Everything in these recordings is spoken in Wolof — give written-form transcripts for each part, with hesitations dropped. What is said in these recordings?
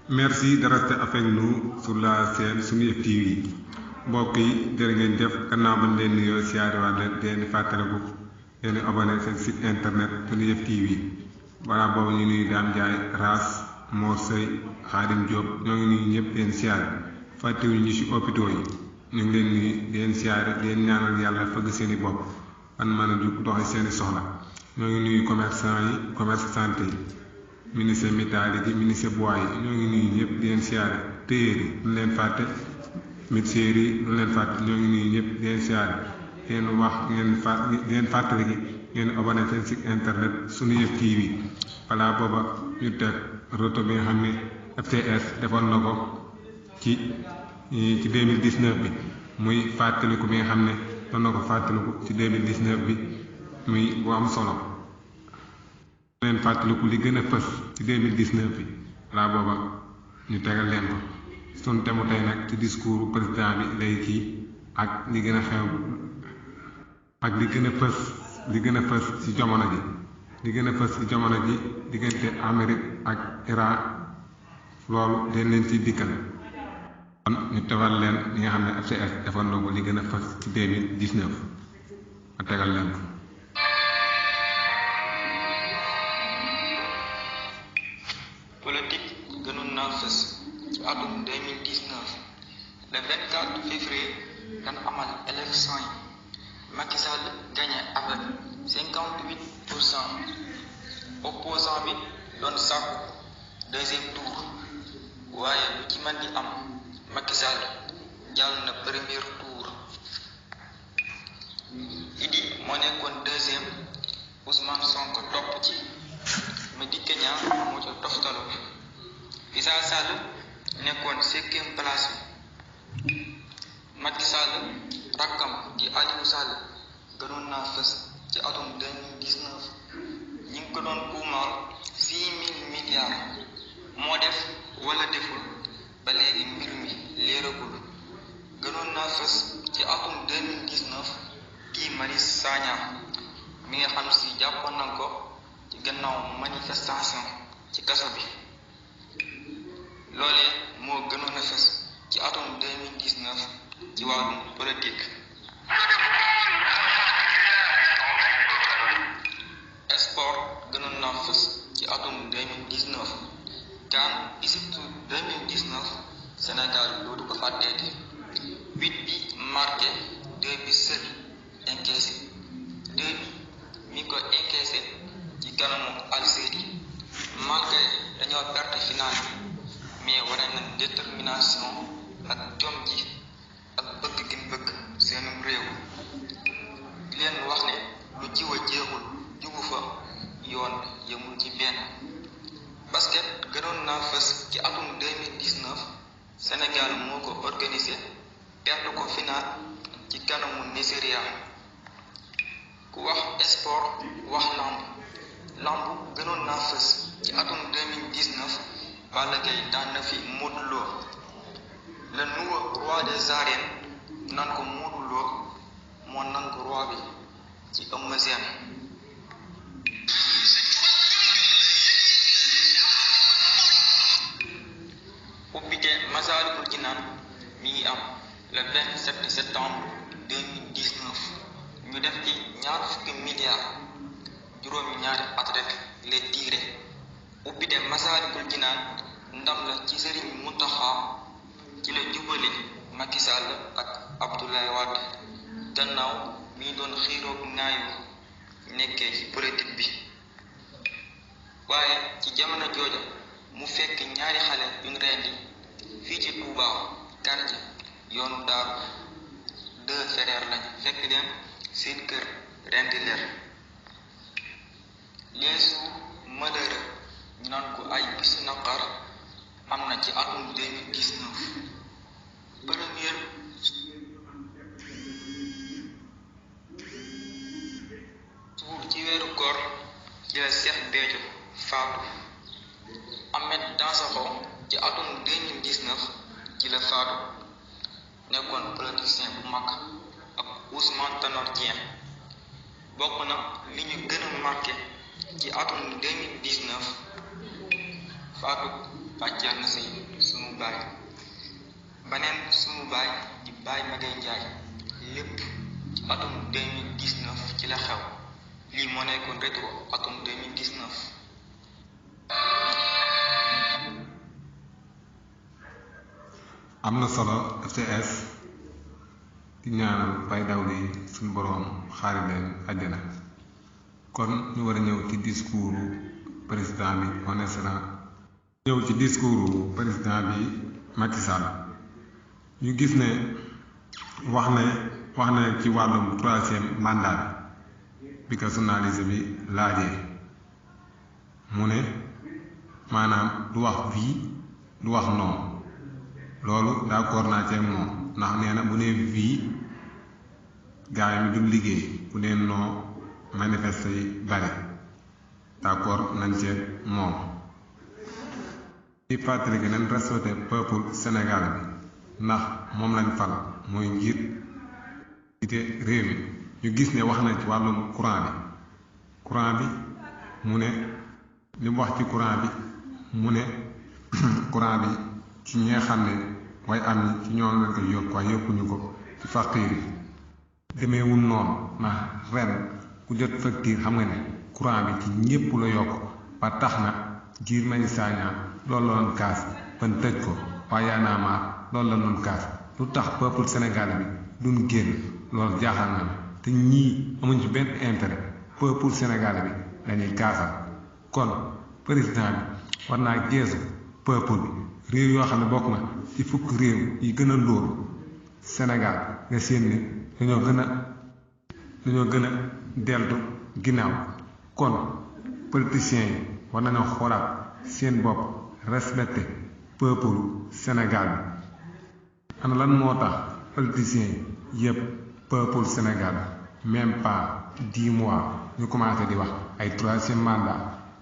Merci de rester avec nous sur la chaîne Seneweb TV mbokk yi jërë ngeen jëf gannaaw bañ leen nuyoo siyaare waat leen di leen fàttaliku leen abonné seen site internet Seneweb TV voilà boobu ñu nuyu Dame Ndiaye Raas Mor Sey Khadim Diop ñoo ngi nuyu ñëpp di leen siyaare fàttewuñu ñu ci hôpitaux yi ñu ngi leen nuyu di leen siyaare di leen ñaanal yàlla fëgg seen i bopp fan mën a jug doxi seen i soxla ñoo ngi nuyu commerçant yi commerce santé yi ministre métallique yi ministre bois yi ñoo ngi nuyu ñëpp di leen siyaare téyeer yi ñu leen fàtte métiers yi ñu leen fàtte ñoo ngi nuyu ñëpp di leen siyaare ngeen wax ngeen fàttali gi ngeen abonné seen site internet Seneweb TV balaa booba ñu teg roto bi nga xam ne FTS defoon na ko ci 2019 bi muy fàttaliku bi nga xam ne doon na ko fàttaliku ci 2019 bi muy bu am solo leen fàttaliku li gën a fës ci 2019 bi balaa booba ñu tegal leen ko sunu temu tey nag ci discours président bi lay kii ak li gën a xew ak li gën a fës ci jamono ji li gën a fës ci jamono ji diggante Amérique ak Iran loolu dañ leen ci dikkal kon ñu tegal leen li nga xam ne FCS defoon na ko li gën a fës ci 2019 ma tegal leen ko. politique gënoon naa fës ci atum 2019 le 24 février dañ amal élection yi Macky Sall gagné avec 58%. Opposant bi doon sàkku deuxième tour waaye lu ci mën di am Macky Sall jàll na premier tour. Idi moo nekkoon deuxième Ousmane Sonko topp ci Madické Niang moo ca toftalu Issa Sall nekkoon cinquième place bi. Macky Sall rakkam di Aliou Sall gënoon naa fës ci atum 2019 ñi ngi ko doon tuumaal 6 000 milliards moo def wala deful ba léegi mbir mi leeragul. Gënoon naa fës ci atum 2019 Guy Marius Sagna mi nga xam si jàppoon nañ ko ci gannaaw manifestation ci kaso bi loolee moo gënoon a fës ci atum 2019 ci wàllum politique. Sport gënoon naa fës ci atum 2019 CAN Égypte 2019 Sénégal dootu ko fàtteeti 8 bi marqué 2 bi seul encaissé 2 bi mi ko encaissé ci kanamu Algérie malgré dañoo perte finale bi mais wane na détermination ak jom ji ak bëgg gi bëgg seen réew di leen wax ne lu jiw a jeexul jugu fa yoon yemul ci benn. Basket gënoon naa fës ci atum 2019 Sénégal moo ko organisé perte ko final ci kanamu Nigeria. ku wax sport wax lamb gënoon naa fës ci atum 2019 Balla Gaye daan na fi Modou Lo le nouveau roi des arènes naan ko Modou Lo moo nangu roi bi ci Eumeu Sène. ubbite Massalikul Jinaan mi ngi am le 27 septembre 2019 ñu def ci ñaar fukki milliards juróomi ñaari at rek les diire. ubbite Massalikul Jinaan ndam la ci Serigne Mountakha ci la jubale Macky Sall ak Abdoulaye Wade gannaaw mi doon xiiroog ngaayu nekkee ci politique bi waaye ci jamono jooja mu fekk ñaari xale yuñ rendi fii ci Touba quartier yoonu Daaru 2 frères lañ fekk leen seen kër rendi leer les jours malheureux ñu naan ko ay bisu naqar am na ci atum 2019 première suur ci weeru koor ci la Cheikh Béthio faatu. Ahmed Dansokho ci atum 2019 ci la faatu nekkoon politicien bu mag ak Ousmane Tanor Dieng bokk na li ñu gën a marqué ci atum 2019 faatu bàcceer na sëy sunu baay baneen sunu baay di Baye Magaye Ndiaye lépp ci atum 2019 ci la xew lii moo nekkoon rétro atum 2019. am na solo FCS di ñaanal bay dawlu yi suñu boroom xaari leen àjjana. kon ñu war a ñëw ci discours président bi Macky Sall ñu gis ne wax na ci wàllum 3e mandat bi ko journaliste bi laajee mu ne maanaam du wax oui du wax non loolu d'accord naa ci moom ndax nee na bu nee oui gaay mi du liggéey bu nee non manifeste yi bari d'accord nañ ci moom di fàttali que nañ respecté peuple Sénégal bi ndax moom lañ fal mooy njiit jiite réew mi ñu gis ne wax na ci wàllum courant bi mu ne li mu wax ci courant bi mu ne courant bi ci ñi nga xam ne way am ñi ci ñoom lañ ko yokk waaye yokkuñu ko ci faqiir yi demeewul noonu ndax ren ku jot facture xam nga ne courant bi ci ñépp la yokk ba tax na Guy Marius Sagna loolu la doon kaas ban tëj ko waaye Y'en a marre loolu la doon kaas lu tax peuple sénégalais bi duñ génn loolu jaaxal na te ñii amuñ ci benn intérêt peuple sénégalais bi lañuy kaasal kon président bi war naa geesu peuple bi réew yoo xam ne bokk na ci fukk réew yi gën a ndóol Sénégal nga seen ni dañoo gën a deltu ginnaaw kon politiciens yi war nañoo xoolaat seen bopp respecté peuple Sénégal bi ana lan moo tax politiciens yi yëpp peuple Sénégal même pas 10 mois ñu commencé di wax ay 3e mandat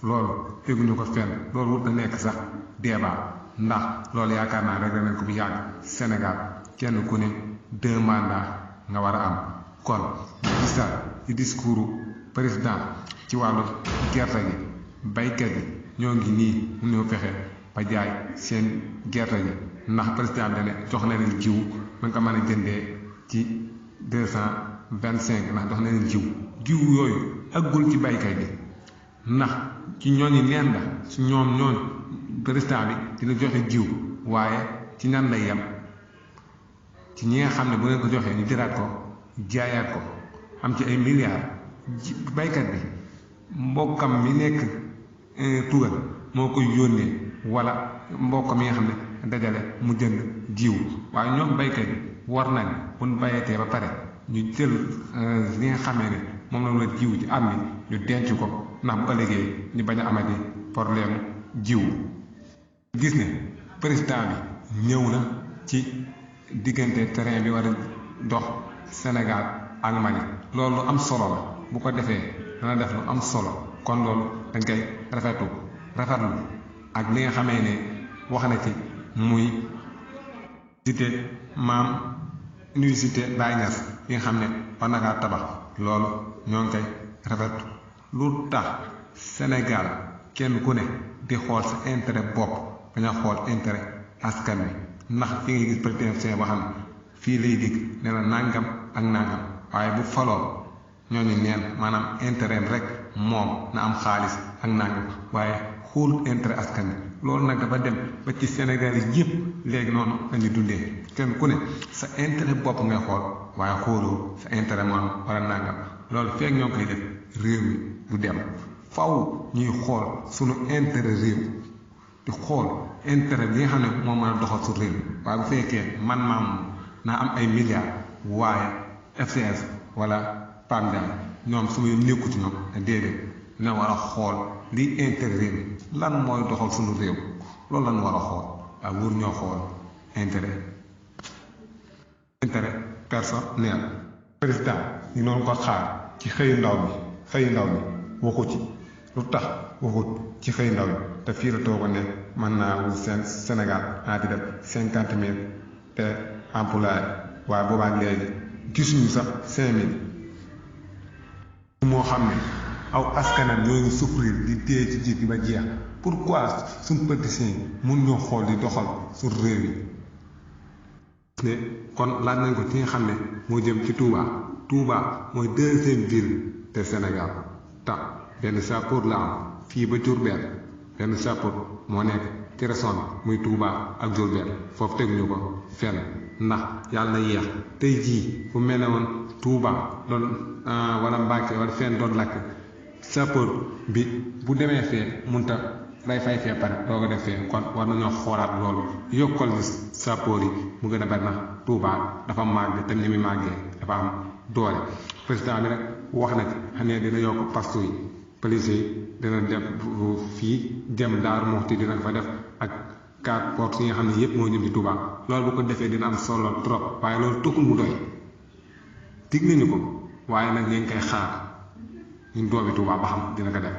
loolu teguñu ko fenn loolu wut na nekk sax débat ndax loolu yaakaar naa rek nañ ko bu yàgg Sénégal kenn ku ne 2 mandats nga war a am kon gisaat ci discours président ci wàllu gerte gi baykat yi ñoo ngi nii mu ñëw fexe ba jaay seen gerte gi ndax président bi ne jox na leen jiw ba nga ko mën a jëndee ci 225 ndax jox na leen jiw yooyu aggul ci baykat gi ndax ci ñooñu neen la su ñoom président bi dina joxe jiw waaye ci ñan lay yem ci ñi nga xam ne bu leen ko joxee ñu jëlaat ko jaayaat ko am ci ay milliards baykat bi mbokkam mi nekk tugal moo koy yónnee wala mbokkam mi nga xam ne dajale mu jënd jiw waaye ñoom baykat bi war nañ bu ñu bayatee ba pare ñu jël li nga xamee ne moom la war jiw ci am ni ñu denc ko ndax bu ëllëgee ñu bañ a amati problème jiw gis ne président bi ñëw na ci diggante terrain bi war a dox Sénégal ak Mali loolu lu am solo la bu ko defee dana def lu am solo kon loolu dañ koy rafetlu ak li nga xamee ne wax na ci muy université Baye Niass yi nga xam ne war na kaa tabax loolu ñoo ngi koy rafetlu lu tax Sénégal kenn ku ne di xool sa intérêt bopp bañ a xool intérêt askan wi ndax fi ngay gis politicien boo xam ne fii lay dig ne la nangam ak nangam waaye bu faloo ñooñu neen maanaam intérêt rek moom na am xaalis ak nangam waaye xool intérêt askan wi loolu nag dafa dem ba ci Sénégal yi yëpp léegi noonu lañuy dundee kenn ku ne sa intérêt bopp ngay xool waaye xooloo sa intérêt moom wala nangam loolu feek ñoo koy def réew mi du dem faw ñuy xool sunu intérêt réew di xool intérêt bi nga xam ne moom mën a doxal su réew waaye bu fekkee man maam naa am ay milliards waaye FCS wala PAMDA ñoom su ma nekku ci ñoom déedéet dina war a xool lii intérêt réew lan mooy doxal suñu réew loolu lan war a xool waaye wóor ñoo xool intérêt personnel président ñu noonu ko xaar ci xëyu ndaw bi waxu ci lu tax waxut ci xëy ndaw yi te fii la toogoon ne mën naa wut seen Sénégal di def 50 000 te employé waaye boobaak léegi gisuñu sax 5 000 moo xam ne aw askanam ñoo ngi souffrir di téye ci jiit bi ba jeex pourquoi suñ politiciens mun ñoo xool di doxal su réew yi ne kon laaj nañ ko ci nga xam ne moo jëm ci Touba mooy deuxième ville de Sénégal ta benn sapeur la am fii ba Diourbel benn sapeur moo nekk ci région muy Touba ak Diourbel foofu teguñu ko fenn ndax yàlla na yéex tey jii bu mel ne woon Touba doon wala Mbàkke wala fenn doon lakk sapeur bi bu demee fee munta day fay fee pare doo ko def fee kon war nañoo xoolaat loolu yokkal ni sapeur yi mu gën a bari na Touba dafa màgg te ni muy màggee dafa am doole président bi nag wax na ci xam ne dina yokk pastu yi police yi dina def fii dem Daaru Muxti dina fa def ak 4 portes yi nga xam ne yépp moo jëm ci Touba loolu bu ko defee dina am solo trop waaye loolu tukkul mu doy dig nañu ko waaye nag ngeen koy xaar ñun doomi Touba ba xam dina ko def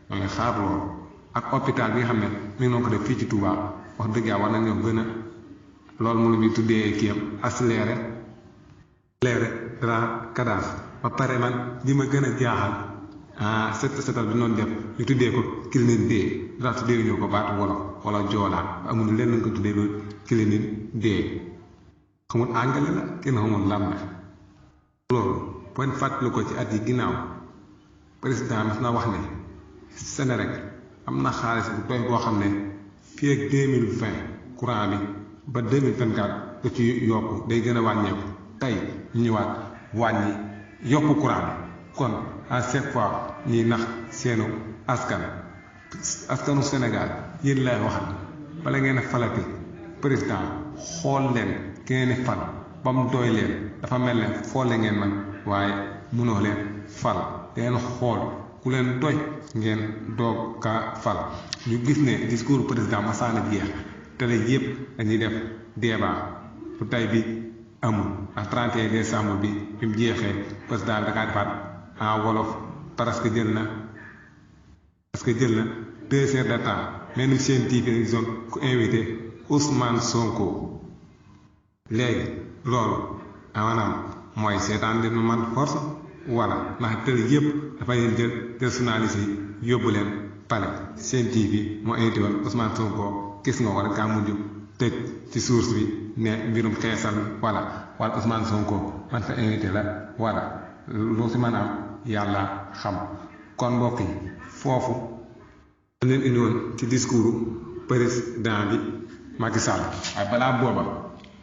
ñoo ngi xaar loolu ak hôpital bi nga xam ne mi ngi ko def fii ci Touba wax dëgg yàlla war nañoo gën a loolu mu ngi tuddee kii am accéléré dara cadence ba pare man li ma gën a jaaxal setal bi noonu def ñu tuddee ko clinique dee dara tuddee ñëw ko baatu wolof wala joolaa amul lenn nga ko tuddee loolu clinique dee xamul anglais la kenn xamul lan la loolu boo fàttali ko ci at yi ginnaaw président mas na wax ne Senelec am na xaalis bu doy boo xam ne fii ak 2020 courant bi ba 2024 da ci yokku day gën a wàññeeku tey ñu ñëwaat wàññi yokku courant bi kon à chaque fois ñuy nax seenu askanu Sénégal yéen lay waxal bala ngeen a falati président xool leen ki ngeen di fal ba mu doy leen dafa mel ne foole ngeen man waaye mënoo leen fal leen xool ku leen doy ngeen doog ka fal ñu gis ne discours président masaana jeex télé yépp dañuy def débat bu tay bi amul ak 31 décembre bi mu jeexee président bi dakaa defaat en wolof parce que jël na 2 heures de temps même seen télévision ku invité Ousmane Sonko léegi loolu maanaam mooy seetaan leen man force wala ndax télé yépp dafay leen jël journaliste yi yóbbu leen pale seen TV moo invité woon Ousmane Sonko gis nga ko rek kaa mujj tëj ci source bi ne mbirum xeesal wala Ousmane Sonko man fa invité la wala lu si mën a am yàlla xam kon mbokk yi foofu leen indi woon ci discours président bi Macky Sall waaye balaa booba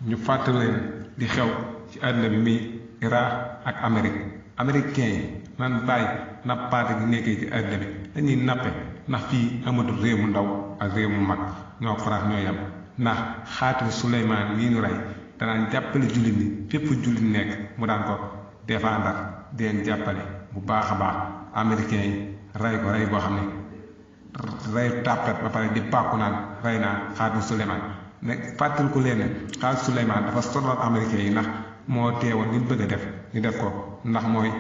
ñu fàttali leen di xew ci àdduna bi muy Iran ak américain yi man bàyyi nappaate gi nekkee ci àdduna bi dañuy nappe ndax fii amatul réew mu ndaw ak réew mu mag ñoo France ñoo yem ndax xaatimu Souleymane mii ñu rey danaan jàppale jullit ni fépp jullit nekk mu daan ko défendre di leen jàppale bu baax a baax américain yi rey ko rey boo xam ne rey tàppet ba pare di pàkku naan rey naa xaatimu Souleymane ne fàttali ko leen ne xaatimu Souleymane dafa sonal américain yi ndax moo teewoon li ñu bëgg a def ñu def ko ndax mooy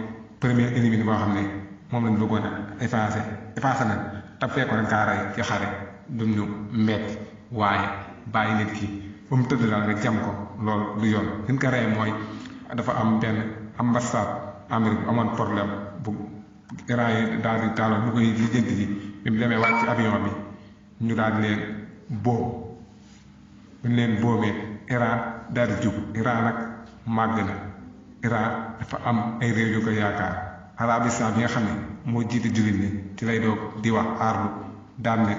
premier ennemi boo xam ne moom lañ bëggoon a effacé na te fekkoon kaa rey ci xare dum ñu metti waaye bàyyi nit ki ba mu tëdd daal rek jam ko loolu du yoon li ñu ko rey mooy dafa am benn ambassade Amérique bu amoon problème bu Iran yi daal di taaloon bu koy lijjanti ji bi mu demee wàcc ci avion bi ñu daal di leen boom bu ñu leen boomee Iran daal di jug Iran nag màgg na Iran dafa am ay réew yu ko yaakaar Arabie Saoudite bi nga xam ne moo jiite jullit ni ci lay doog di wax ardu daan ne